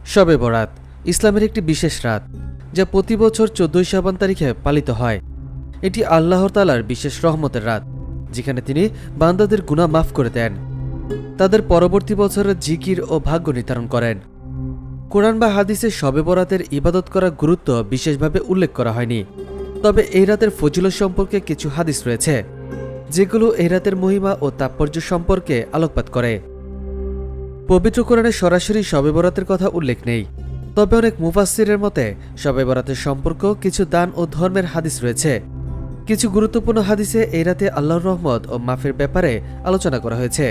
শবে বরাত ইসলামের একটি বিশেষ রাত, যা প্রতি বছর 14 শাবান তারিখে পালিত হয়। এটি আল্লাহর তাআলার বিশেষ রহমতের রাত, যেখানে তিনি বান্দাদের গুনাহ মাফ করে দেন, তাদের পরবর্তী বছরের জিকির ও ভাগ্য নির্ধারণ করেন। কোরআন বা হাদিসে শবে বরাতের ইবাদত করার গুরুত্ব বিশেষভাবে উল্লেখ করা হয়নি, তবে এই রাতের ফজিলত সম্পর্কে কিছু হাদিস রয়েছে, যেগুলো এই রাতের মহিমা ও তাৎপর্য সম্পর্কে আলোকপাত করে। পবিত্র কোরআনে সরাসরি শবে বরাতের কথা উল্লেখ নেই, তবে অনেক মুফাসসিরের মতে শবে বরাতের সম্পর্ক কিছু দান ও ধর্মের হাদিস রয়েছে। কিছু গুরুত্বপূর্ণ হাদিসে এই রাতে আল্লাহর রহমত ও মাফের ব্যাপারে আলোচনা করা হয়েছে।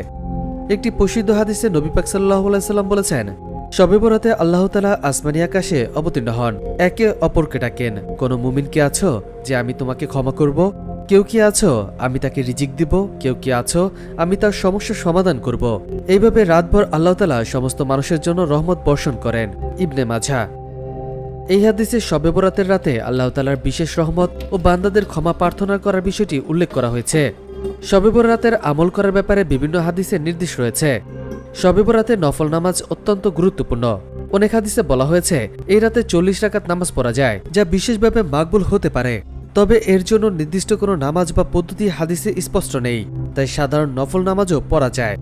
একটি প্রসিদ্ধ হাদিসে নবী পাক সাল্লাল্লাহু আলাইহি সাল্লাম বলেছেন, শবে বরাতে আল্লাহ তাআলা আসমানি আকাশে অবতীর্ণ হন, একে অপরকে ডাকেন, কোনো মুমিন কি আছো যে আমি তোমাকে ক্ষমা করব? কেউ কি আছো আমি তাকে রিজিক দিব? কেউ কি আছো আমি তার সমস্যার সমাধান করব? এইভাবে রাতভর আল্লাহ তাআলা সমস্ত মানুষের জন্য রহমত বর্ষণ করেন। ইবনে মাঝা। এই হাদিসে শবে বরাতের রাতে আল্লাহ তাআলার বিশেষ রহমত ও বান্দাদের ক্ষমা প্রার্থনা করার বিষয়টি উল্লেখ করা হয়েছে। শবে বরাতের আমল করার ব্যাপারে বিভিন্ন হাদিসে নির্দেশ রয়েছে। শবে বরাতে নফল নামাজ অত্যন্ত গুরুত্বপূর্ণ। অনেক হাদিসে বলা হয়েছে এই রাতে 40 রাকাত নামাজ পড়া যায়, যা বিশেষভাবে মাকবুল হতে পারে। তবে এর জন্য নির্দিষ্ট কোনো নামাজ বা পদ্ধতি হাদিসে স্পষ্ট নেই, তাই সাধারণ নফল নামাজও পড়া যায়।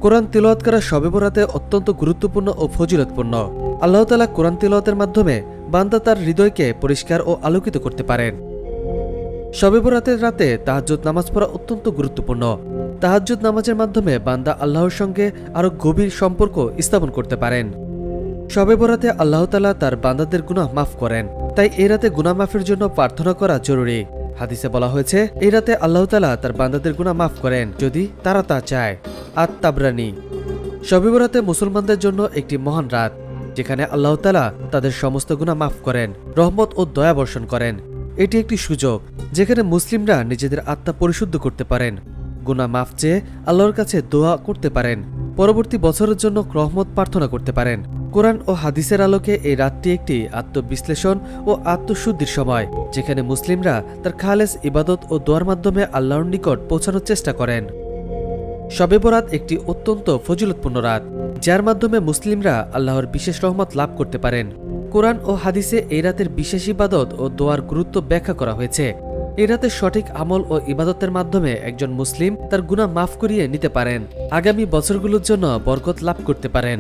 কোরআন তিলাওয়াত করা শবে বরাতে অত্যন্ত গুরুত্বপূর্ণ ও ফজিলতপূর্ণ। আল্লাহ তাআলা কোরআন তিলাওয়াতের মাধ্যমে বান্দা তার হৃদয়কে পরিষ্কার ও আলোকিত করতে পারেন। শবে বরাতের রাতে তাহাজ্জুদ নামাজ পড়া অত্যন্ত গুরুত্বপূর্ণ। তাহাজ্জুদ নামাজের মাধ্যমে বান্দা আল্লাহর সঙ্গে আরো গভীর সম্পর্ক স্থাপন করতে পারেন। শবে বরাতে আল্লাহ তাআলা তার বান্দাদের গুনাহ মাফ করেন, তাই এই রাতে গুনাহ মাফের জন্য প্রার্থনা করা জরুরি। হাদিসে বলা হয়েছে এই রাতে আল্লাহ তাআলা তার বান্দাদের গুনাহ মাফ করেন যদি তারা তা চায়। আত-তাবরানী। শবে বরাতে মুসলমানদের জন্য একটি মহান রাত, যেখানে আল্লাহ তাআলা তাদের সমস্ত গুনাহ মাফ করেন, রহমত ও দয়া বর্ষণ করেন। এটি একটি সুযোগ যেখানে মুসলিমরা নিজেদের আত্মা পরিশুদ্ধ করতে পারেন, গুনাহ মাফ চেয়ে আল্লাহর কাছে দোয়া করতে পারেন, পরবর্তী বছরের জন্য রহমত প্রার্থনা করতে পারেন। কোরআন ও হাদিসের আলোকে এই রাতটি একটি আত্মবিশ্লেষণ ও আত্মশুদ্ধির সময়, যেখানে মুসলিমরা তার খালেস ইবাদত ও দোয়ার মাধ্যমে আল্লাহর নিকট পৌঁছানোর চেষ্টা করেন। শবে বরাত একটি অত্যন্ত ফজিলতপূর্ণ রাত, যার মাধ্যমে মুসলিমরা আল্লাহর বিশেষ রহমত লাভ করতে পারেন। কোরআন ও হাদিসে এই রাতের বিশেষ ইবাদত ও দোয়ার গুরুত্ব ব্যাখ্যা করা হয়েছে। এই রাতে সঠিক আমল ও ইবাদতের মাধ্যমে একজন মুসলিম তার গুনাহ মাফ করিয়ে নিতে পারেন, আগামী বছরগুলোর জন্য বরকত লাভ করতে পারেন।